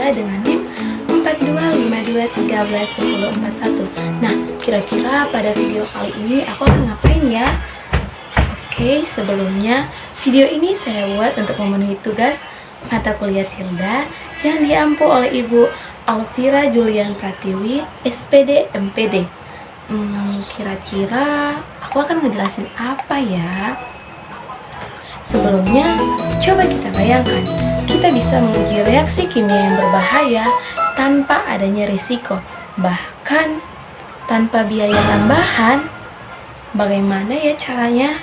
saya dengan NIM 4252131041. Nah, kira-kira pada video kali ini aku akan ngapain ya? Oke, sebelumnya video ini saya buat untuk memenuhi tugas mata kuliah Tilda yang diampu oleh Ibu Alvira Julian Pratiwi, SPD MPD. Kira-kira aku akan ngejelasin apa ya? Sebelumnya, coba kita bayangkan, kita bisa menguji reaksi kimia yang berbahaya tanpa adanya risiko, bahkan tanpa biaya tambahan. Bagaimana ya caranya?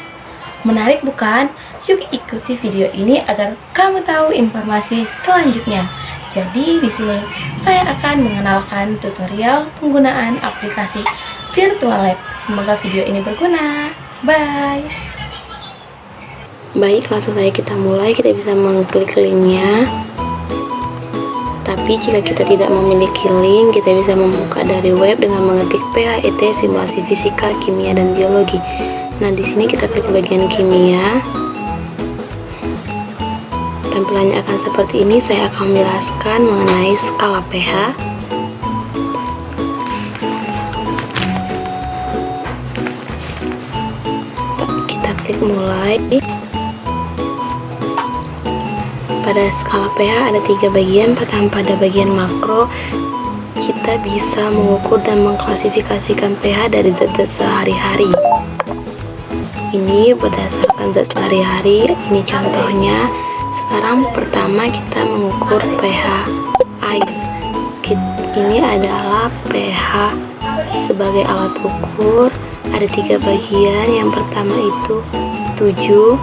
Menarik bukan? Yuk ikuti video ini agar kamu tahu informasi selanjutnya. Jadi di sini saya akan mengenalkan tutorial penggunaan aplikasi Virtual Lab. Semoga video ini berguna. Bye. Baik, langsung saja kita mulai. Kita bisa mengklik linknya. Tapi jika kita tidak memiliki link, kita bisa membuka dari web dengan mengetik PHET simulasi fisika, kimia, dan biologi. Nah, di sini kita klik bagian kimia. Tampilannya akan seperti ini. Saya akan menjelaskan mengenai skala pH. Kita klik mulai. Pada skala pH ada 3 bagian. Pertama, pada bagian makro, kita bisa mengukur dan mengklasifikasikan pH dari zat-zat sehari-hari. Ini berdasarkan zat sehari-hari. Ini contohnya. Sekarang pertama kita mengukur pH air. Ini adalah pH sebagai alat ukur. Ada 3 bagian. Yang pertama itu 7,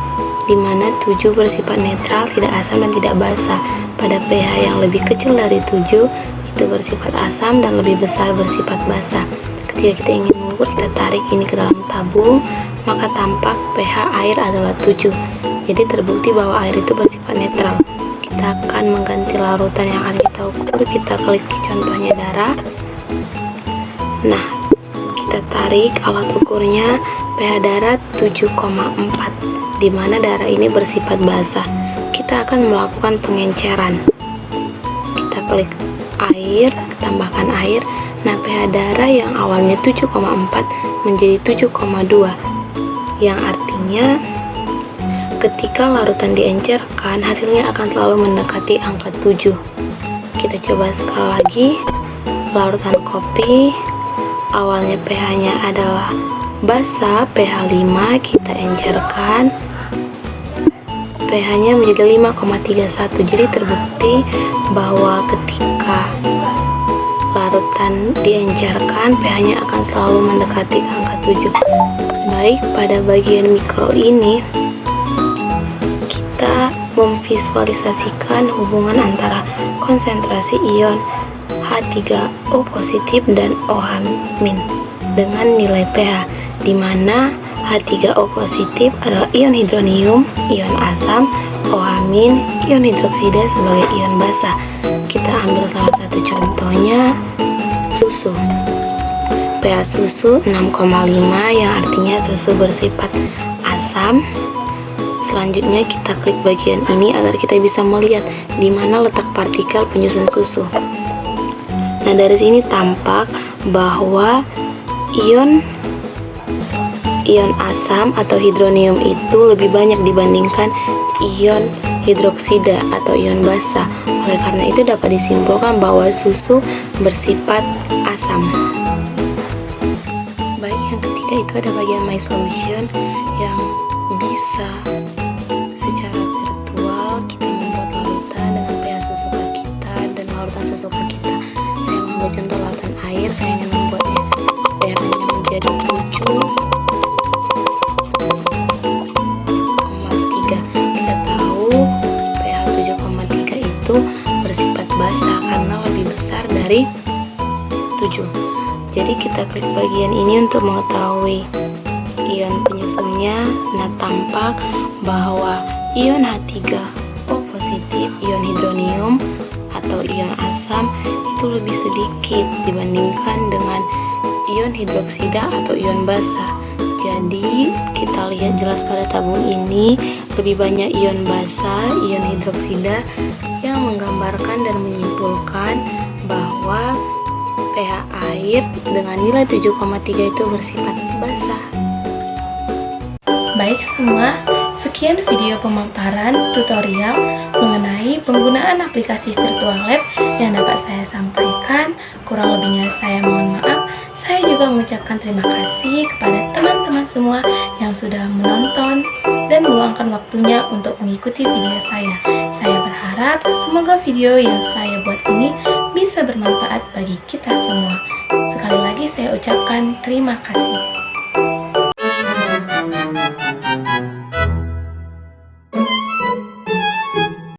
di mana 7 bersifat netral, tidak asam dan tidak basa. Pada pH yang lebih kecil dari 7 itu bersifat asam dan lebih besar bersifat basa. Ketika kita ingin mengukur, kita tarik ini ke dalam tabung, maka tampak pH air adalah 7. Jadi terbukti bahwa air itu bersifat netral. Kita akan mengganti larutan yang akan kita ukur. Kita klik contohnya darah. Nah, kita tarik alat ukurnya, pH darah 7,4, di mana darah ini bersifat basa. Kita akan melakukan pengenceran. Kita klik air, tambahkan air. Nah, pH darah yang awalnya 7,4 menjadi 7,2, yang artinya ketika larutan diencerkan, hasilnya akan selalu mendekati angka 7. Kita coba sekali lagi. Larutan kopi, awalnya pH-nya adalah basa, pH 5, kita encerkan, pH-nya menjadi 5,31. Jadi terbukti bahwa ketika larutan diencerkan, pH-nya akan selalu mendekati angka 7. Baik, pada bagian mikro ini kita memvisualisasikan hubungan antara konsentrasi ion H3O positif dan OH- dengan nilai pH, di mana H3O positif adalah ion hidronium, ion asam, OH- ion hidroksida sebagai ion basa. Kita ambil salah satu contohnya, susu. pH susu 6,5, yang artinya susu bersifat asam. Selanjutnya kita klik bagian ini agar kita bisa melihat di mana letak partikel penyusun susu. Nah, dari sini tampak bahwa ion asam atau hidronium itu lebih banyak dibandingkan ion hidroksida atau ion basa. Oleh karena itu dapat disimpulkan bahwa susu bersifat asam. Baik, yang ketiga itu ada bagian My Solution yang bisa secara virtual kita membuat larutan dengan pH sesuka kita dan larutan sesuka kita. Saya mengambil contoh larutan air. Saya ingin membuatnya pH-nya menjadi 7,3. Kita tahu pH 7,3 itu bersifat basa karena lebih besar dari 7. Jadi kita klik bagian ini untuk mengetahui ion penyusunnya. Nah, tampak bahwa ion H3O positif, ion hidronium atau ion asam itu lebih sedikit dibandingkan dengan ion hidroksida atau ion basa. Jadi kita lihat jelas pada tabung ini lebih banyak ion basa, ion hidroksida yang menggambarkan dan menyimpulkan bahwa pH air dengan nilai 7,3 itu bersifat basah. Baik semua, sekian video pemaparan tutorial mengenai penggunaan aplikasi Virtual Lab yang dapat saya sampaikan. Kurang lebihnya saya mohon maaf. Saya juga mengucapkan terima kasih kepada teman-teman semua yang sudah menonton dan meluangkan waktunya untuk mengikuti video saya. Saya berharap semoga video yang saya buat ini bisa bermanfaat bagi kita semua. Sekali lagi saya ucapkan terima kasih.